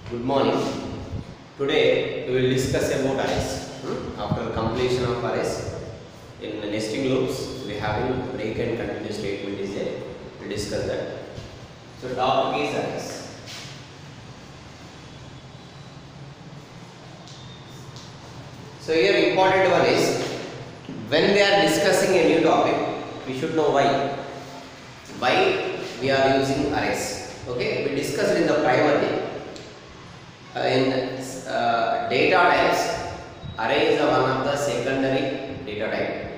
Good morning. Today we will discuss about arrays. After completion of arrays in nesting loops, we have break and continue statement is there. We discuss that. So topic is arrays. So here important one is when we are discussing a new topic, we should know why. Why we are using arrays. Okay, we discussed in the primer in data types, array is one of the secondary data type.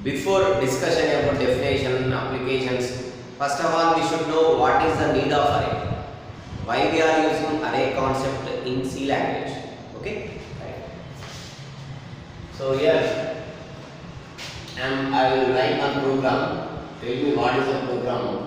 Before discussion about definition, applications, first of all we should know what is the need of array. Why we are using array concept in C language. Okay, right. So here I will write one program. Tell me what is the program.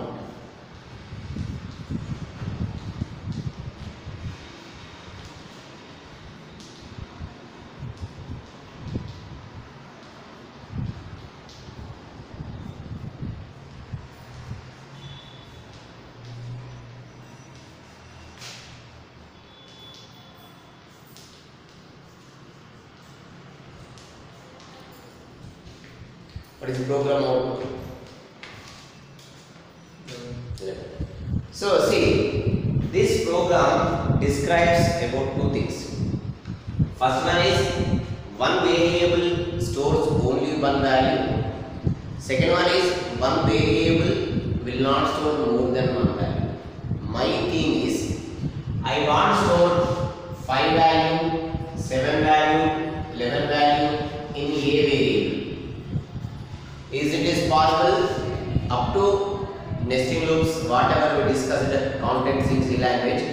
What is the program output? So see, this program describes about two things. First one is one variable stores only one value. Second one is one variable will not store more than one value. My thing is I want to store 5 value, 7 value, 11 value in a variable. Is possible up to nesting loops, whatever we discussed contents in C language,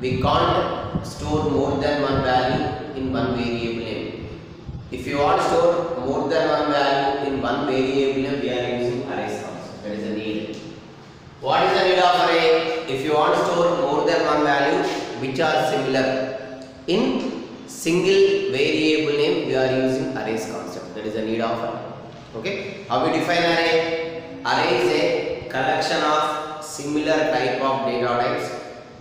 we can't store more than one value in one variable name. If you want to store more than one value in one variable name, we are using arrays also. That is the need. What is the need of array? If you want to store more than one value which are similar in single variable name, we are using arrays concept. That is the need of array. Okay, how we define array? Array is a collection of similar type of data types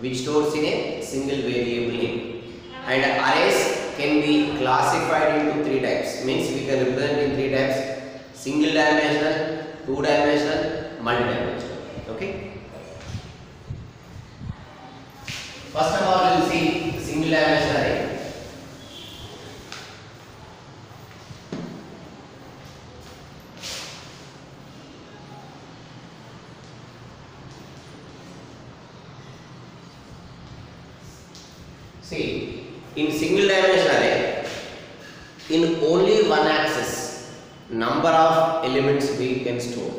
which stores in a single variable name. And arrays can be classified into three types. Means we can represent in three types: single dimensional, two dimensional, multi-dimensional. Okay. First of all, we will see single dimensional array. See, in single dimensional array, in only one axis, number of elements we can store.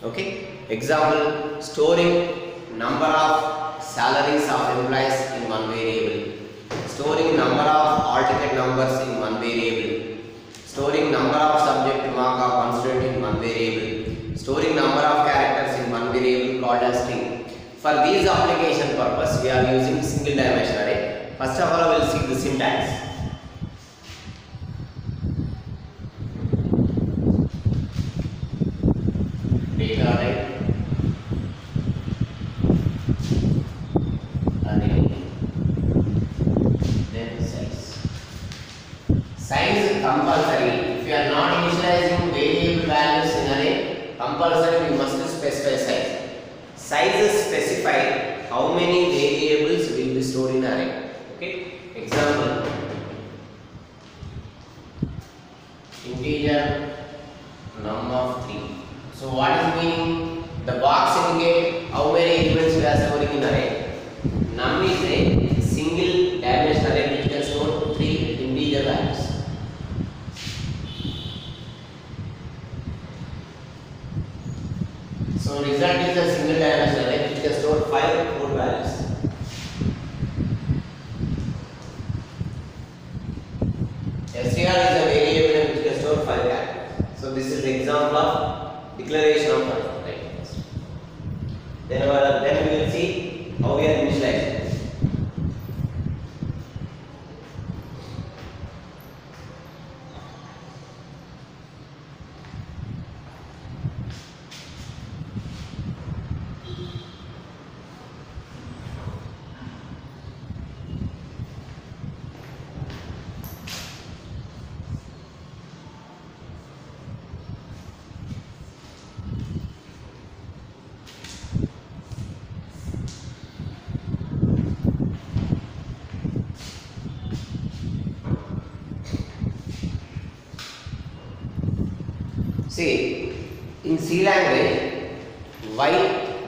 Okay. Example: storing number of salaries of employees in one variable, storing number of all ticket numbers in one variable, storing number of subject mark or constraint in one variable, storing number of characters in one variable called as string. For these application purpose, we are using single dimensional array. First of all, we will see the syntax. Data type, array, then size. Size is compulsory. If you are not initializing variable values in array, compulsory we must specify size. Size is specified how many variables will be stored in array. Okay. Example: integer num of 3. So what is meaning? The box indicate how many elements we are storing in array. Num is a single dimensional array which can store 3 integer values. So result is a single dimensional array which can store 5 float values. Str is a variable which can store 5 characters. So this is the example of declaration of function. Right? Then we will see how we are initializing. See, in C language, while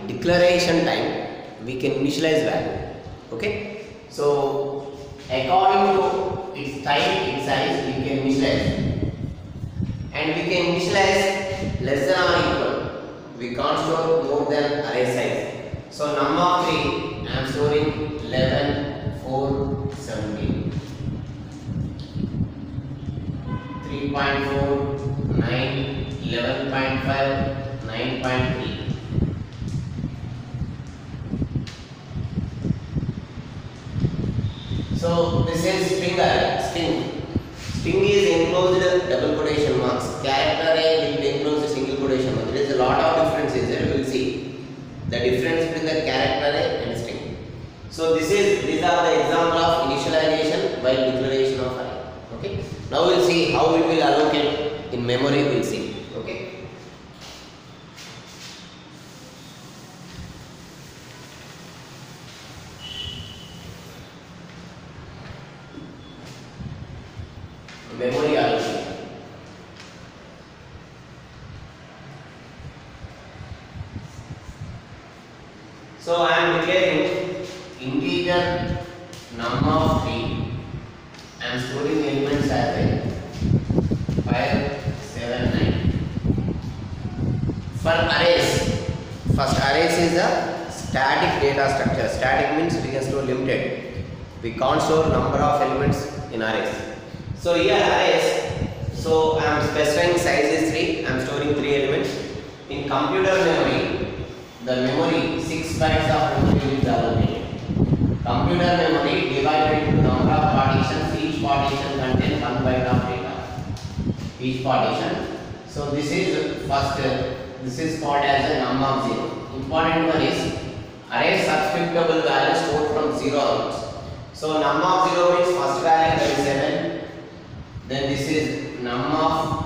declaration time, we can initialize value. Okay. So, according to its type, its size, we can initialize. And we can initialize less than or equal. We can't store more than array size. So, num of 3, I am storing 11, 4, 17. 3.4, 9, 11.5, 9.3. So this is string array. String is enclosed double quotation marks. Character array will be enclosed single quotation marks. There is a lot of differences there. We will see the difference between the character array and string. So these are the example of initialization while declaration of array. Okay. Now we will see how we will allocate in memory. We will see. Okay. Memory allocation. So I am declaring integer num of 3. I am storing elements as a 5, 7, 9. For arrays, first arrays is a static data structure. Static means we can store limited. We can't store number of elements in arrays. So here arrays, so I am specifying size is 3, I am storing 3 elements. In computer memory, the memory 6 bytes of memory will be allocated. Computer memory divided into number of partitions, each partition contains 1 byte of data. Each partition. So this is first, this is called as a num of 0. Important one is array subscriptable value stored from 0 onwards. So num of 0 means first value that is 7. Then this is num of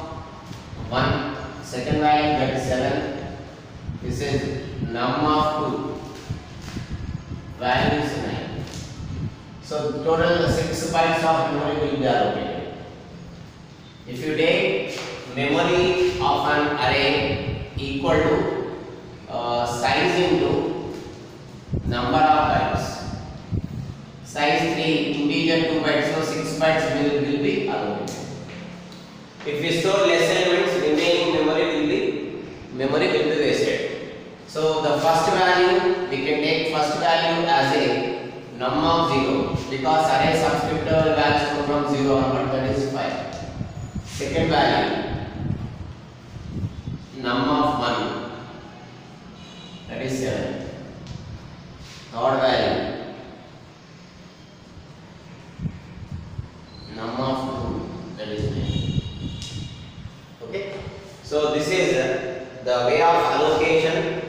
1, second value that is 7. This is num of 2, value is 9. So total 6 bytes of memory will be allocated. If you take memory of an array equal to size into number of bytes. Size 3, integer 2 bytes, so 6 bytes will be allocated. If we store less elements, remaining memory will be wasted. So the first value, we can take first value as a num of 0 because array subscriptable value stored from 0 onward, that is 5. Second value, num of 1, that is 7. Third value, num of 2, that is 9. Okay. So this is the way of allocation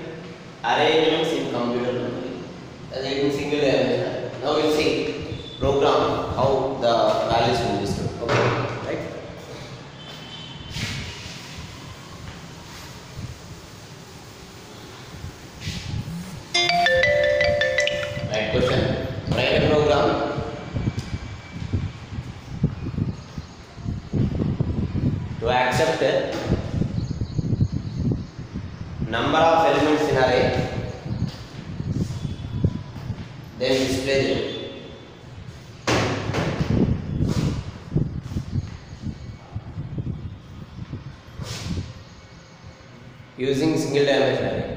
array elements in computer memory. As in single element. Now we will see program how the values will be stored. Okay. Right. Right question. Write a program to accept number of elements in array, then display them. Using single dimension array.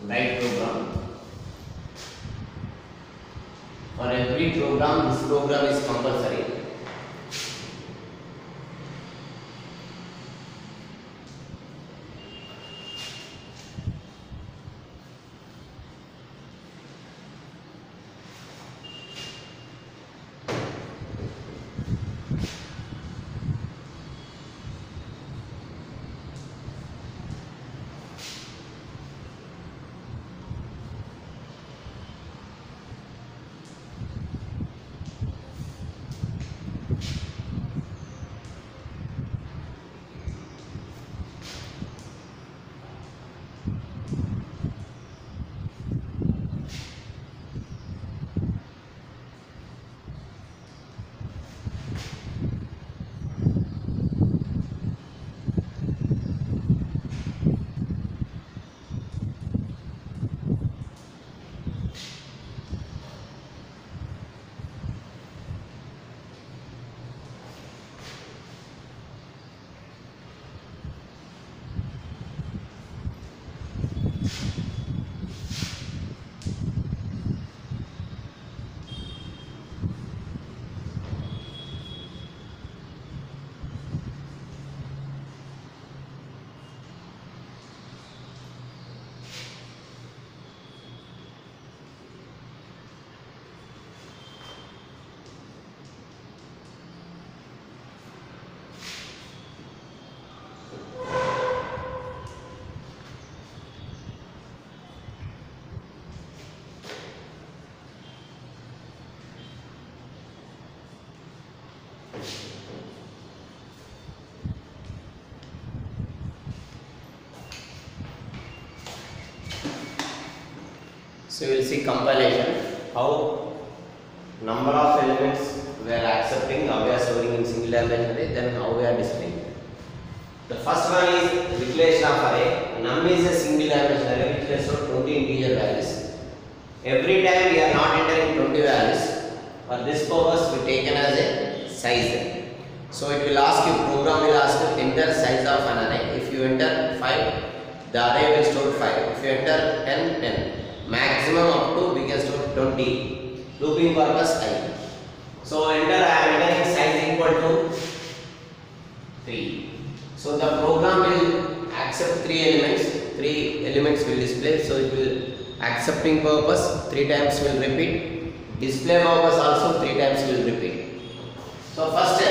Write program. For every program, this program is compulsory. So you will see compilation, how number of elements we are accepting, how we are storing in single dimension array, then how we are displaying. The first one is declaration of array. Num is a single dimension array which can store 20 integer values. Every time we are not entering 20 values. For this purpose we taken as a size. So it will ask you, program will ask you enter size of an array. If you enter 5, the array will store 5. If you enter 10, 10. Maximum up to we can store 20. Looping purpose I. So enter, I am entering size equal to 3. So the program will accept 3 elements. 3 elements will display. So it will accepting purpose 3 times will repeat. Display purpose also 3 times will repeat. So first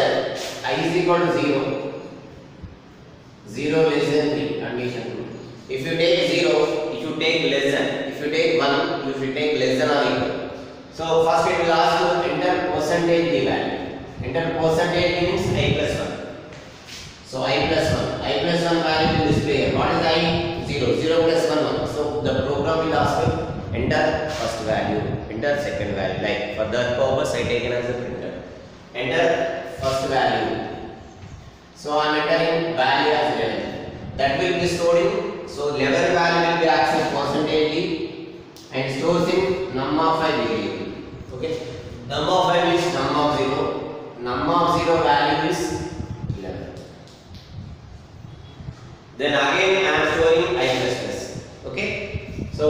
I is equal to 0. 0 less than 3 condition 2. If you take 0, you should take less than. If you take 1, you should take less than or equal. So first it will ask you enter percentage the value. Enter percentage means I plus 1. So I plus 1. I plus 1 value will display here. What is I? 0. 0 plus 1, 1. So the program will ask you enter first value, enter second value. Like for that purpose I taken as a printer. Enter first value. So I am entering value as 11. That will be stored in. So 11 value will be accessed percentage and stores in num of I variable. Okay. Num of I is num of 0. Num of 0 value is 11. Then again I am storing I plus plus. Okay. So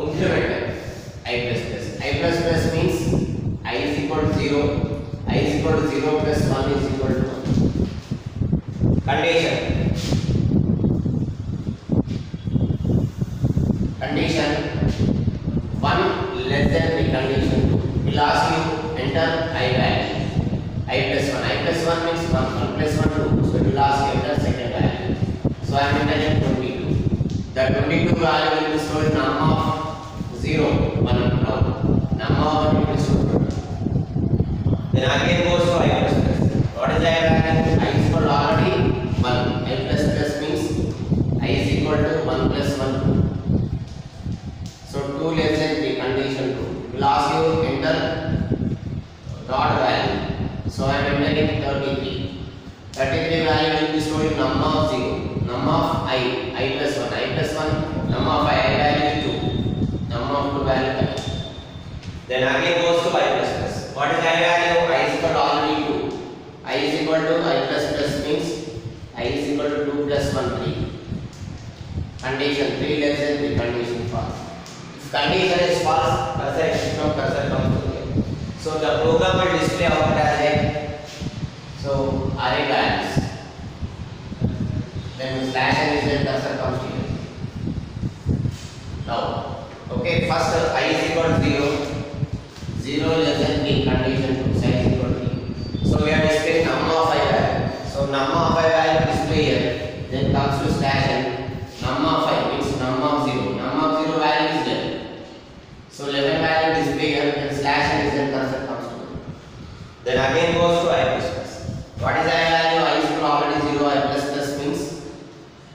increment I plus plus. I plus plus means I is equal to 0. I is equal to 0 plus 1 is equal to 1. Condition. Condition 1 less than 3 condition 2. Will ask you enter I value. I plus 1. I plus 1 means 1. 1 plus 1 2. So it will ask you enter second value. So I am entering 22. The 22 value will be stored in num of 0 1 now. Num of 1 will be stored. Then again goes to I plus plus. What is I value? I is equal to already 1. I plus plus means I is equal to 1 plus 1 2. So 2 less than 3 condition 2. Will ask you enter dot value. So I am entering 33. 33 value will be stored in num of 0. Num of I plus 1. I plus 1. Num of I value is 2. Num of 2 value 5. Then again goes to I plus plus. What is I value? I is equal to already 2. I is equal to I plus plus means I is equal to 2 plus 1 3. Condition 3 less than 3 condition false. If condition is false, cursor comes to here. So the program will display output as a array values. Then slash and result cursor comes here. Now, okay, first I is equal to 0. 0 less than 3 condition 2 size equal to 3. So we are displaying num of I value. So num of I value display here. Then comes to slash and num of I means num of 0. Num of 0 value is 11. So 11 value display here and slash and result cursor comes to here. Then again goes to I plus plus. What is I value? I is equal to already 0. I plus plus means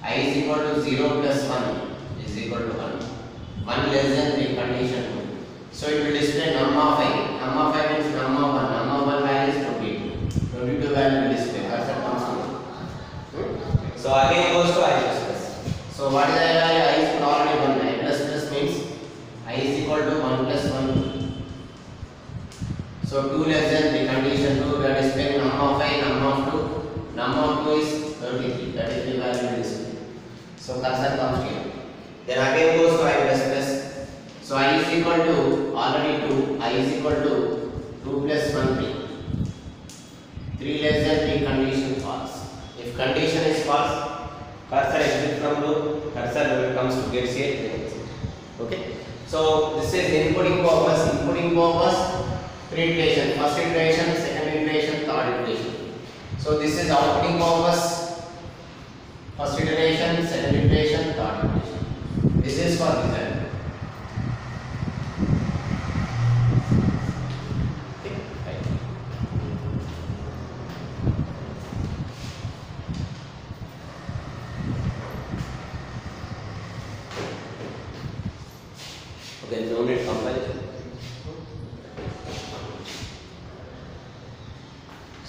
I is equal to 0 plus 1 is equal to 1. 1 less than 3 condition 2. So it will display num of I. Num of I means num of 1. Num of 1 value is 22. 22 value will display. Cursor comes to here. So again goes to I plus plus. So what is I value? I is equal to already 1. I plus plus means I is equal to 1 plus 1. So 2 less than 3 condition 2. We are displaying num of I, num of 2. Num of 2 is 33. 33 value will display. So cursor comes here. Then again goes to I plus plus. So I is equal to already 2. I is equal to 2 plus 1 3. 3 less than 3 condition false. If condition is false, cursor exit from loop, cursor comes to get here. Okay. So this is inputting purpose. Inputting purpose 3 iteration. First iteration, second iteration, third iteration. So this is outputting purpose. First iteration, second iteration, third iteration. This is for design.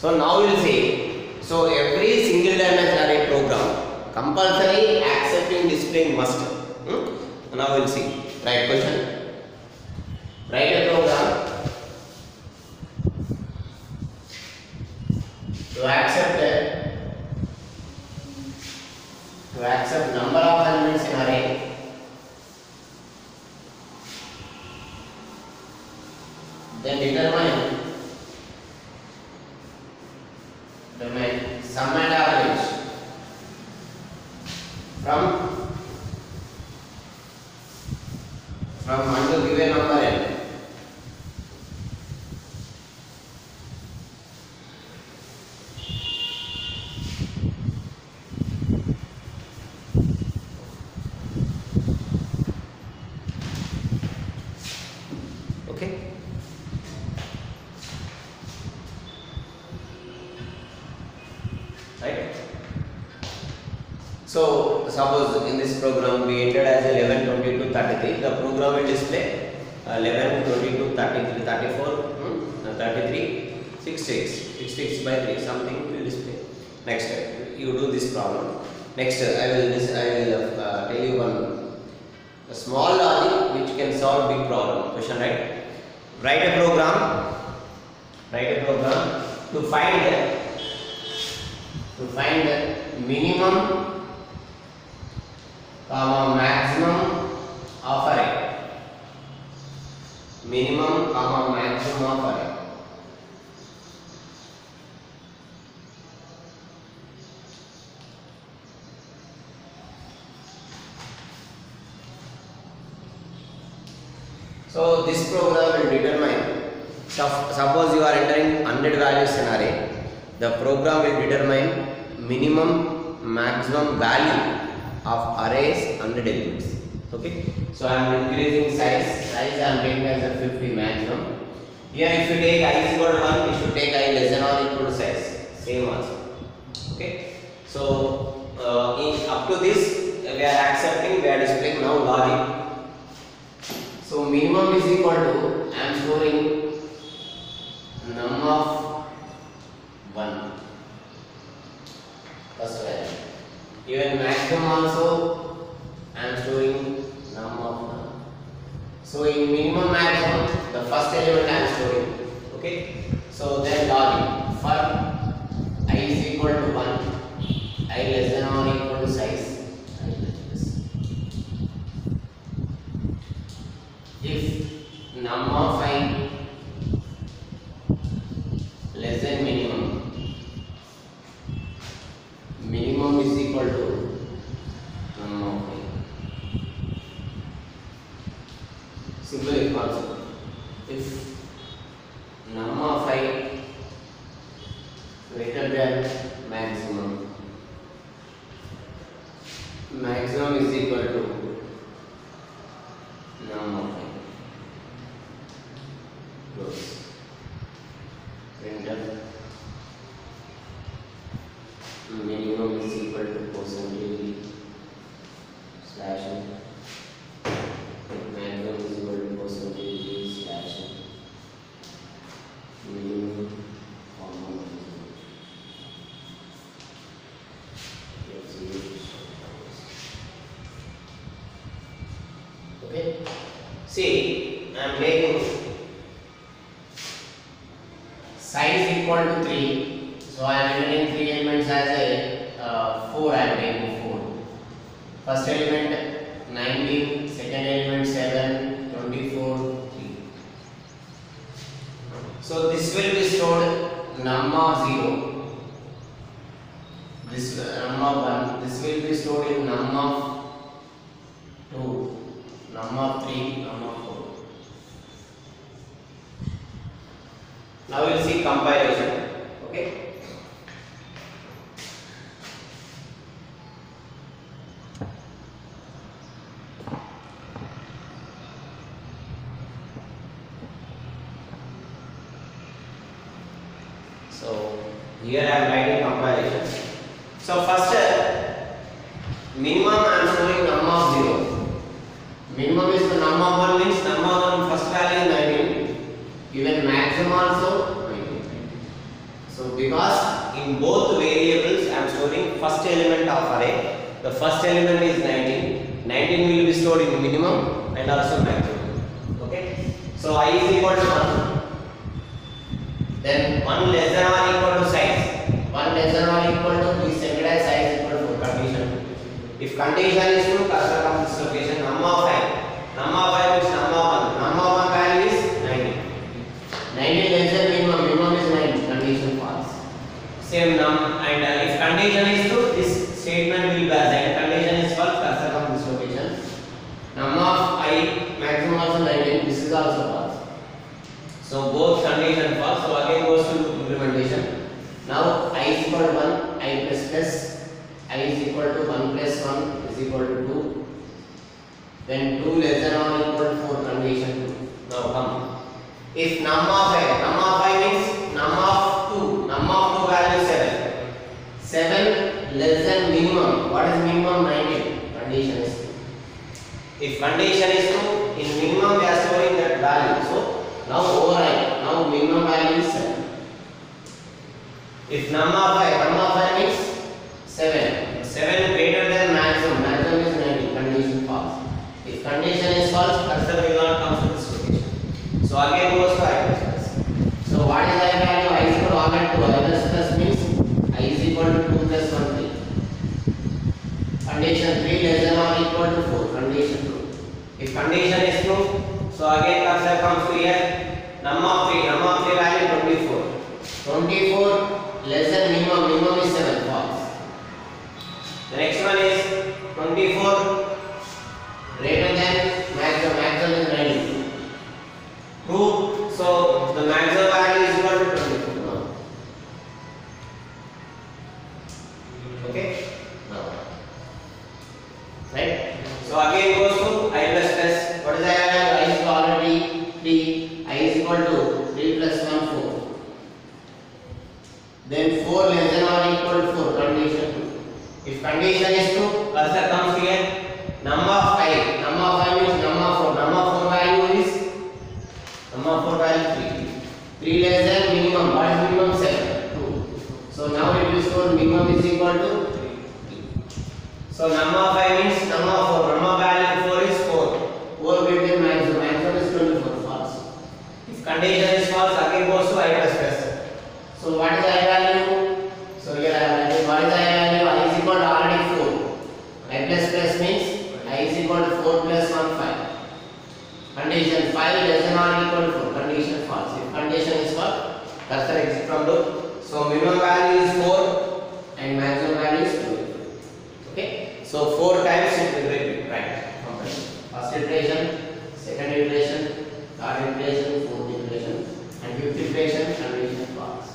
So now we will see. So every single dimension array program compulsory accepting display must. Now we will see. Right question. Write a program to accept number of elements in array then determine sum and average from 1 to given number n. Okay. Right. So suppose in this program we entered as 11, 22, 33. The program will display 11, 22, 33, 34, 33, 66, 66 by 3. Something will display. Next, you do this problem. Next, I will tell you one a small logic which can solve big problem. Question, right? Write a program to find the minimum comma maximum of array. Minimum comma maximum of array. So this program will determine. Suppose you are entering 100 values in array. The program will determine minimum maximum value of arrays 100 elements. Okay. So I am increasing size. Size I am taking as a 50 maximum. Here if you take I is equal to 1, you should take I less than or equal to size. Same also. Okay. So up to this we are accepting, we are displaying now logic. So minimum is equal to I am storing num of 1. First value. Even maximum also I am storing num of 1. So in minimum maximum the first element I am storing. Okay. So then logic for I is equal to 1, I less than or equal to size. If num of I less than minimum is equal to num of I. Simple concept. If num of I greater than maximum is equal to num of I. Close. Enter. Minimum is equal to percentage slash maximum is equal to percentage slash minimum comma. Okay. See, I am taking size equal to 3. So I am entering 3 elements as a 4. I am taking 4. First element 19, second element 7, 24, 3. So this will be stored num of 0. This num of 1. This will be stored in num of 2, num of 3, num of 4. Now we will see compilation. Okay. So here I am writing compilation. So first minimum I am showing num of 0. Minimum is the num of 1 means num of 1 first value is 19. Even maximum also 19. So because in both variables I am storing first element of array. The first element is 19. 19 will be stored in minimum and also maximum. Okay. So I is equal to 1. Then 1 less than or equal to size. 1 less than or equal to is set as size equal to condition. If condition is true, cursor comes this location. Num of I. Num of I is num of 1. Num of 1 value is 90. 90 less than minimum. Minimum is 90. Condition false. Same num and if condition is true, this statement will be as condition is false. Cursor comes this location. Num of I maximum also 90. This is also false. So both condition false. So again goes to implementation. Now I is equal to 1. I plus plus. I is equal to 1 plus 1 is equal to 2. Then 2 less than or equal to 4 condition 2. Now come. If num of I means num of 2. Num of 2 value is 7. 7 less than minimum. What is minimum? 90. Condition is 2. If condition is true, in minimum we are storing that value. So now override. Now minimum value is 7. If num of I means 7. 7 greater than maximum. Maximum is 90. Condition false. If condition is false, cursor will not come to this location. So again goes to I plus plus. So what is I value? I is equal to 1 and 2. I plus plus means I is equal to 2 plus 1 3. Condition 3 less than or equal to 4. Condition true. If condition is true, so again cursor comes to here. Num of 3. Num of 3 value 24. 24 less than minimum. Minimum is 7. False. The next one is 24 greater than maximum. Maximum is 92. True. So the maximum value is equal to 24. No. Okay. No. Right. So again goes to I plus plus. What is I value? I is already 3. I is equal to 3 plus 1 4. Then 4 less than or equal to 4. Condition 2. If condition is true, cursor comes here. Num of I. Num of I means num of 4. Num of 4 value is num of 4 value 3. 3 less than minimum. What is minimum? 7. 2. So now it will store minimum is equal to 3. So num of I means num of 4. Num of value 4 is 4. 4 greater than maximum. Maximum is 24. False. If condition is false, again goes to I plus plus. So what is I value? So here I value. What is I value? I is equal to already 4. I plus plus means I is equal to 4 plus 1 5. Condition 5 less than or equal to 4. Condition false. If condition is false, cursor exit from loop. So minimum value is 4 and maximum value is 2. Okay. So 4 times it will repeat. Right. First iteration, second iteration, third iteration, fourth iteration, and fifth iteration. Condition false.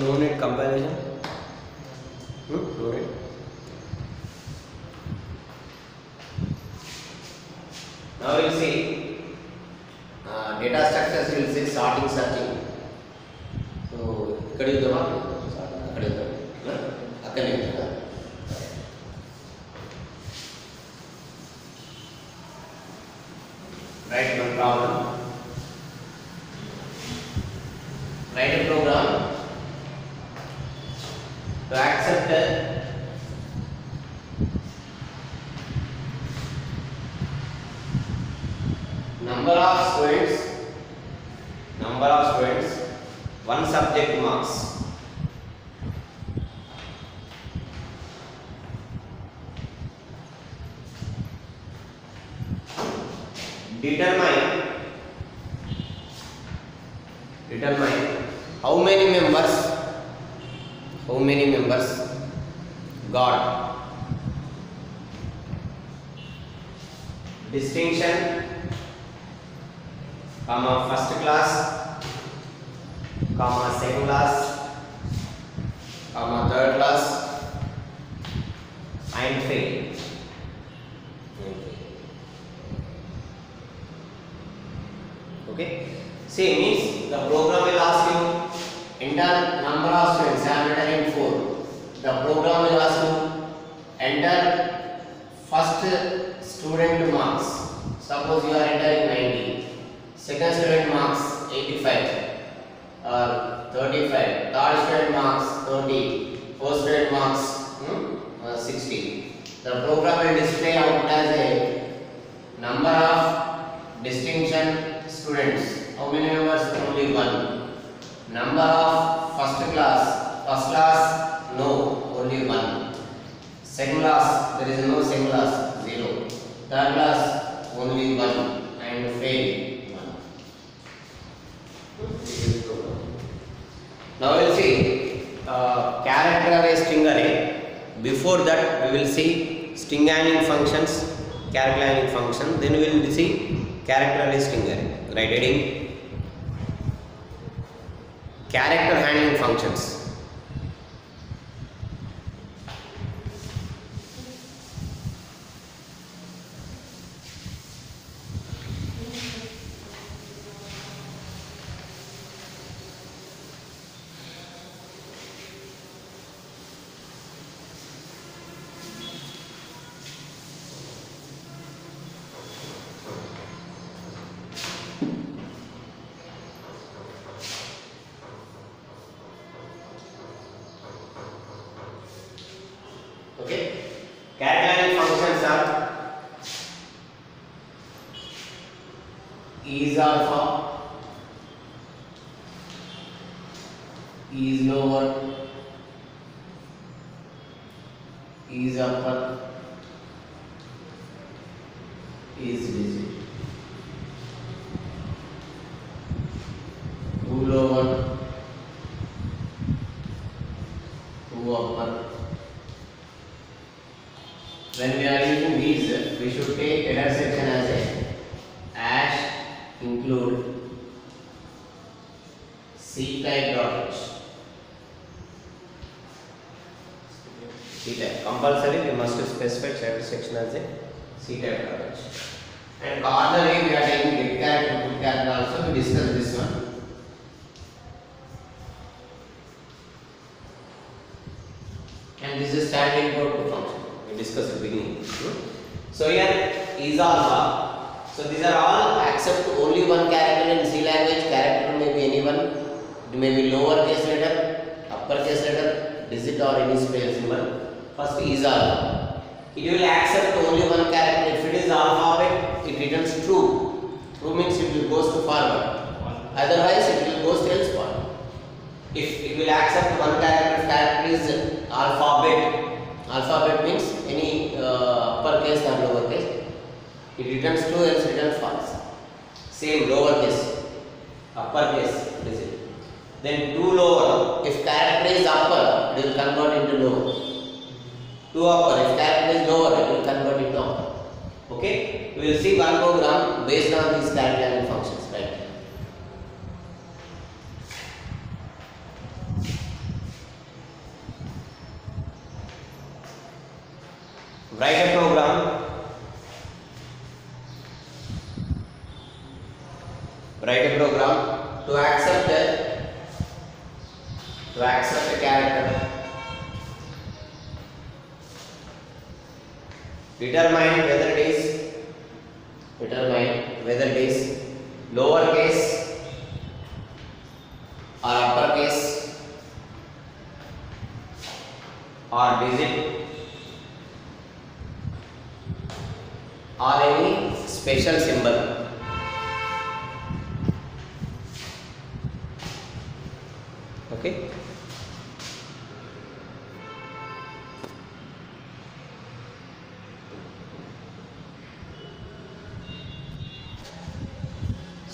No need comparison. No need. Now we will see data structures. We will see sorting, searching. So, ikkada idama akkada idama akkane idama. Write one problem. Write a program to accept number of students, one subject marks. determine how many members got distinction, comma first class, comma second class, comma third class, and fail. Okay, see, means the program will ask you enter number of students. I am entering 4. The program will ask you enter first student marks. Suppose you are entering 90. Second student marks 85 or 35. Third student marks 30. Fourth student marks 60. The program will display out as a number of distinction students. How many members? Only 1. Number of first class, no, only 1. Second class, there is no second class, 0. Third class, only 1, and fail 1. Now we will see character array, string array. Before that we will see string handling functions, character handling function. Then we will see character array, string array. Right heading character handling functions. Okay, character handling functions are is alpha, is lower, is upper, is digit, 2 lower, 2 upper. When we are using these, we should take header section as a include ctype.h. Ctype compulsory, we must specify header section as a ctype.h. And corner we are taking get character, put character also. We discuss this one. And this is standing code function. Discuss at the beginning. So here is alpha. So these are all accept only one character in C language. Character may be anyone. It may be lower case letter, upper case letter, digit or any spell symbol. First is alpha. It will accept only one character. If it is alphabet, it returns true. True means it will goes to forward. Otherwise, it will goes to else forward. If it will accept one character, character is alphabet. Alphabet means any upper case or lower case. It returns true, else returns false. Same lower case, upper case, digit. Then 2 lower. If character is upper, it will convert into lower. 2 upper. If character is lower, it will convert into upper. Okay? We will see one program based on these character handling functions. Right? Write a program to accept a character. Determine whether it is lower case or upper case or digit or any special symbol. Okay.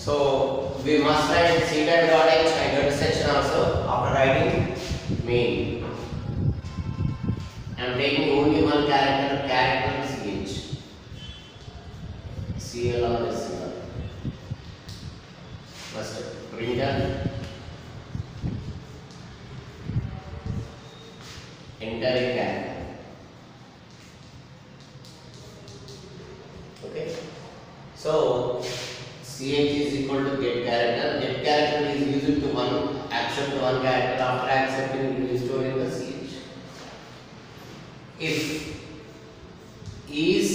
So we must write c.h and intersection also after writing main. I am taking only one character ch. CL or SCL. First printer, enter a character. Okay. So ch is equal to get character. Get character is used to one accept one character. After accepting, it will store in the ch. If is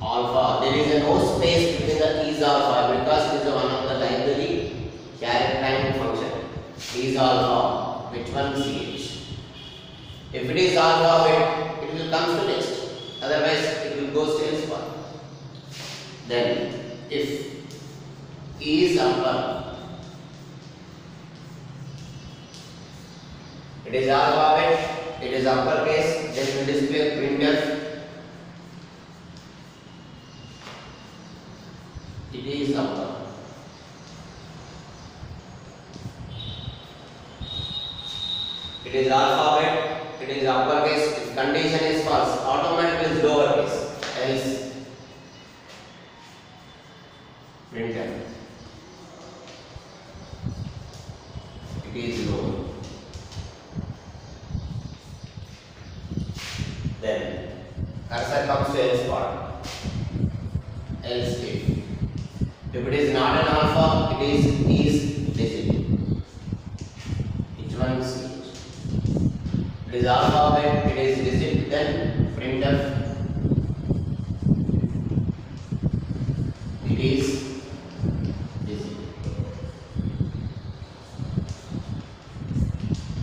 alpha, there is no space between the is alpha because it is one of the library character function. Is alpha, which one ch? If it is alpha, it will come to next. Otherwise, it will go still one. Then, if is upper, it is alphabet, it is uppercase, then we display printf. It is upper. It is alphabet, it is uppercase. If condition is false, automatically is lowercase. Else, printf. It is lower. Then cursor comes to else part. Else if it is not an alpha, it is digit. Which one is it? It is alphabet, it is digit, then printf. It is digit.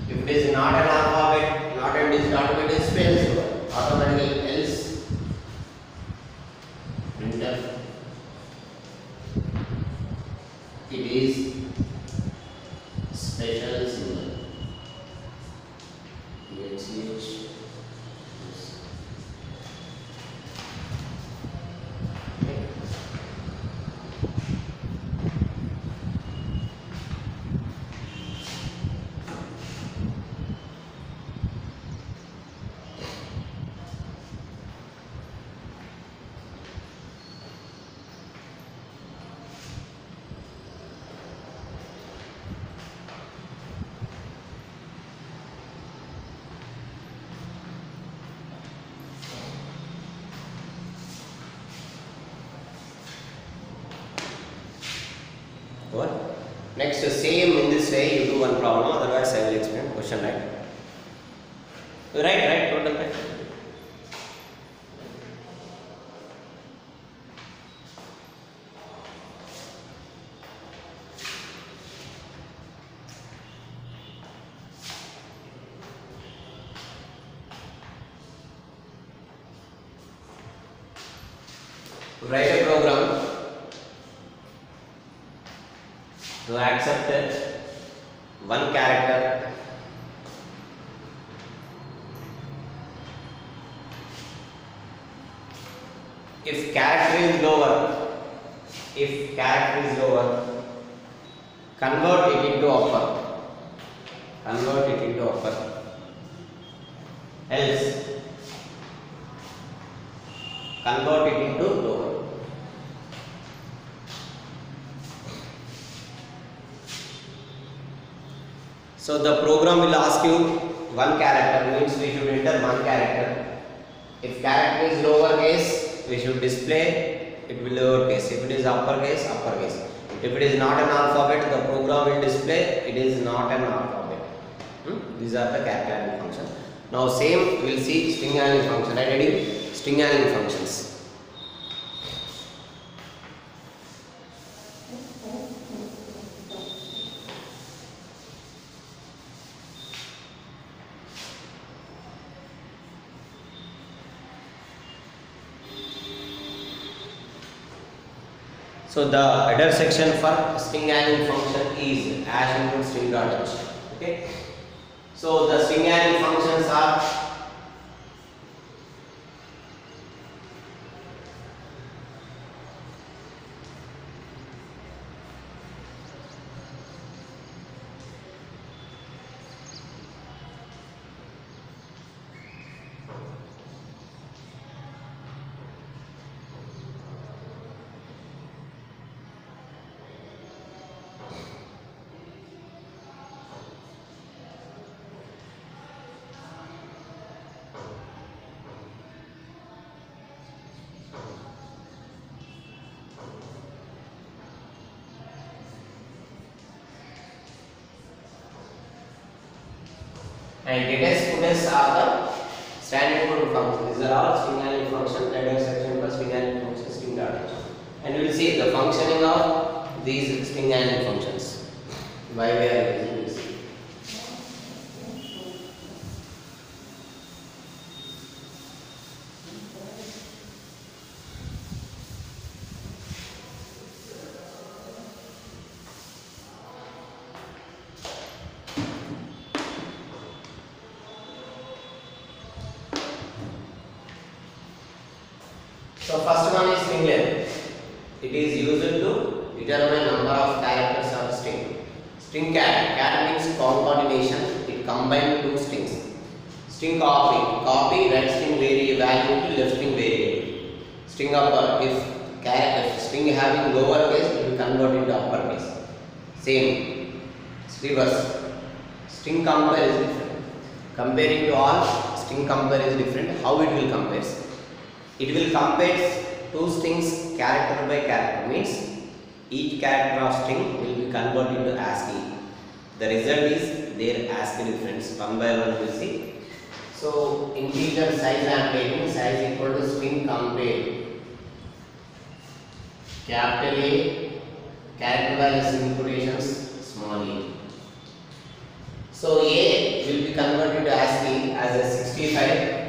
If it is not an alphabet, not a digit, automatically spells automatically else. Printf. It is special symbol. PHCH. What? Next, same in this way you do one problem, otherwise I will explain. Question right? Right, total right. Write a program to accept one character if character is lower, convert it into upper, else convert it into lower. So the program will ask you one character, means we should enter one character. If character is lowercase, we should display it will lowercase. If it is uppercase, uppercase. If it is not an alphabet, the program will display it is not an alphabet. These are the character handling functions. Now same we will see string handling function. Right, ready? String handling functions. So the header section for string handling function is hash include string.h. Okay. So the string handling functions are and data students are the standard input functions. These are all string handling function, header section plus string handling function, string dot h. And we will see the functioning of these string handling functions. Why we are using this. So first one is string length. It is used to determine number of characters of string. String cat. Cat means concatenation. It combines two strings. String copy. Copy right string value to left string variable. String upper. If string having lower case, it will convert into upper case. Same. Reverse. String compare is different. Comparing to all, string compare is different. How it will compare? It will compare two strings character by character, means each character of string will be converted into ASCII. The result is their ASCII difference. One by one we will see. So integer size I am taking, size equal to string compare. Capital A, character values in quotations, small a. So A will be converted to ASCII as a 65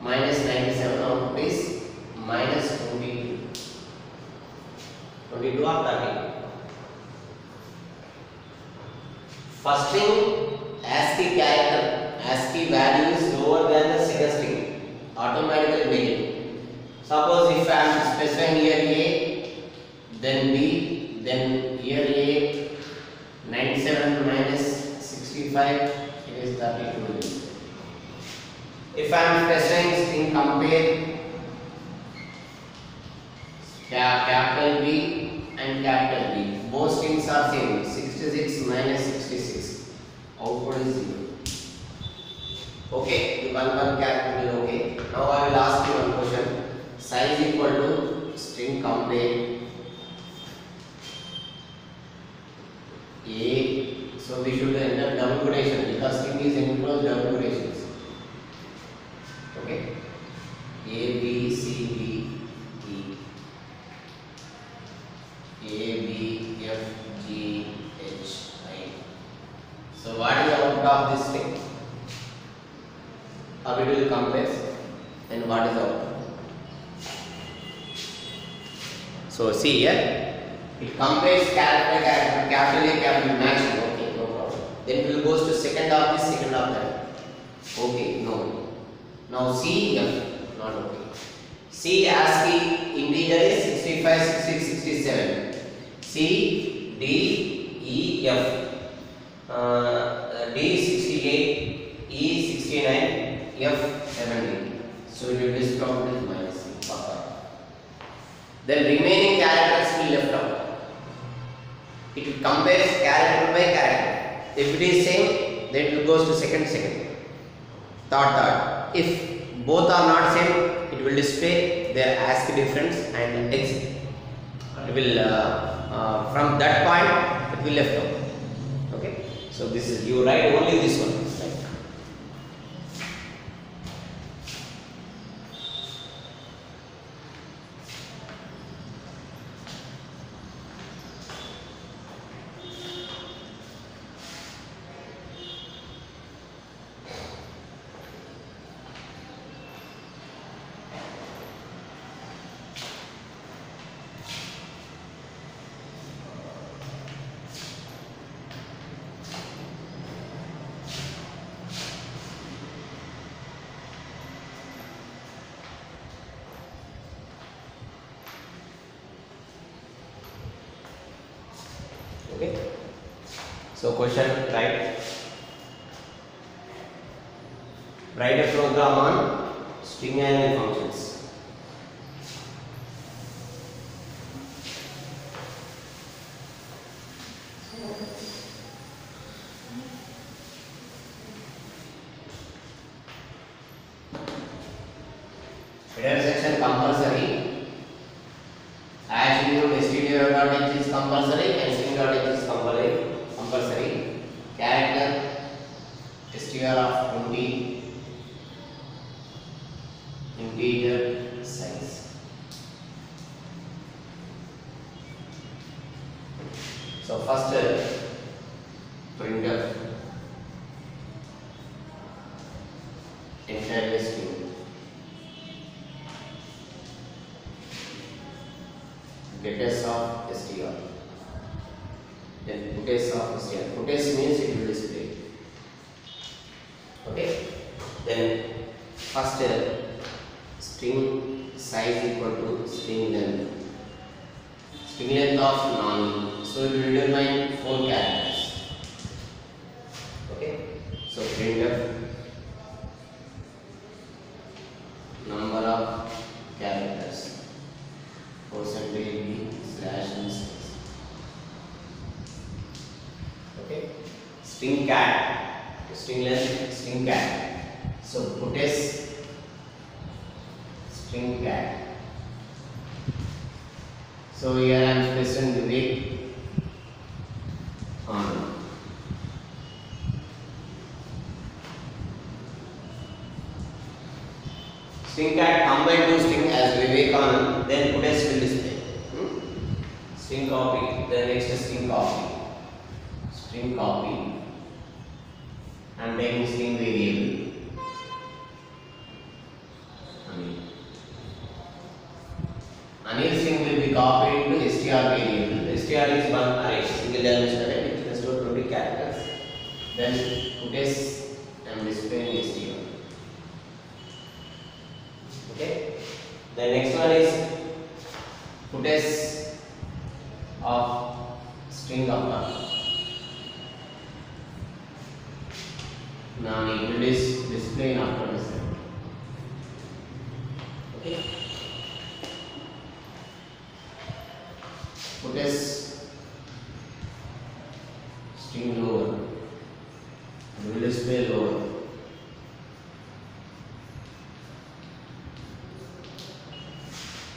minus 97 output is minus 22. 22 or 30. First string ASCII character, ASCII value is lower than the second string. Automatically begin. Suppose if I am specifying here A, then B, then here A, 97 minus 65, it is 32. If I am specifying string compare capital B and capital B, both strings are same, 66 minus 66, output is 0. Okay, the one character is okay. Now I will ask you one question. Size equal to string compare A. So we should enter double quotation because string is enclosed double quotations. Okay, A, B, C, D, E, A, B, F, G, H, I. So what is the output of this string? How it will compare and what is the output? So see here, it compares character, capital A, capital matching. Okay, no problem. Then it will goes to second of this, second of that. Okay, no. Now C, F, not okay. C ASCII integer is 65, 66, 67. C, D, E, F. D 68, E 69, F 70. So it will be stopped with minus C. Then remaining characters will left out. It will compares character by character. If it is same, then it will goes to second, third. If both are not same, it will display their ASCII difference and exit. It will from that point it will left out. Okay. So this is, you write only this one. Okay. So question, write a program on string handling functions. Header section compulsory. Attribute stdio.h is compulsory and string.h is compulsory. Character str of of integer size. So first printf entirely string, getters of str, then putters of str. Putters means it will display. Okay, then first string size equal to string length. String length of none, so it will determine 4 characters. Okay, so printf number of characters %b slash n size. Okay, string cat, string length, string cat. So puts string cat. So here I am pressing the wait on. String cat combine to string as Vivekanand, then puts will display. String copy, then next string copy. String copy. I am taking string variable. Anil string will be copied to str variable. Str is one array, single dimensional array which can store 20 characters. Then puts I am displaying str. Okay. The next one is puts of string of now it will display in after this. Okay. Puts string lower, it will display lower.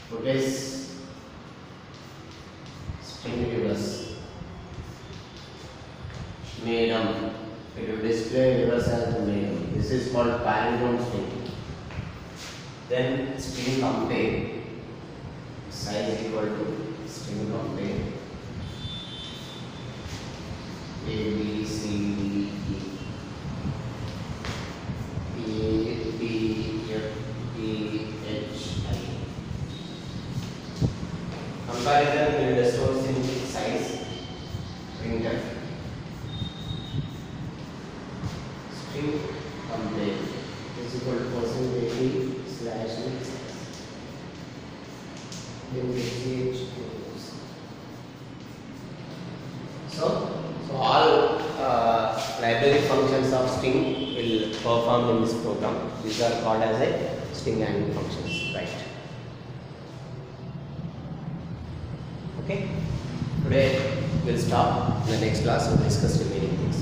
Puts string reverse, medium, it will display reverse as the medium. This is called palindrome string. Then string compare, size equal to string compare A, B, C, D, E, A, B, F, G, H, I. Comparison will store in size, printf string compare is equal to %a slash next, then ch. So all library functions of string will perform in this program. These are called as a string handling functions, right? Okay. Today we'll stop. In the next class we'll discuss remaining things.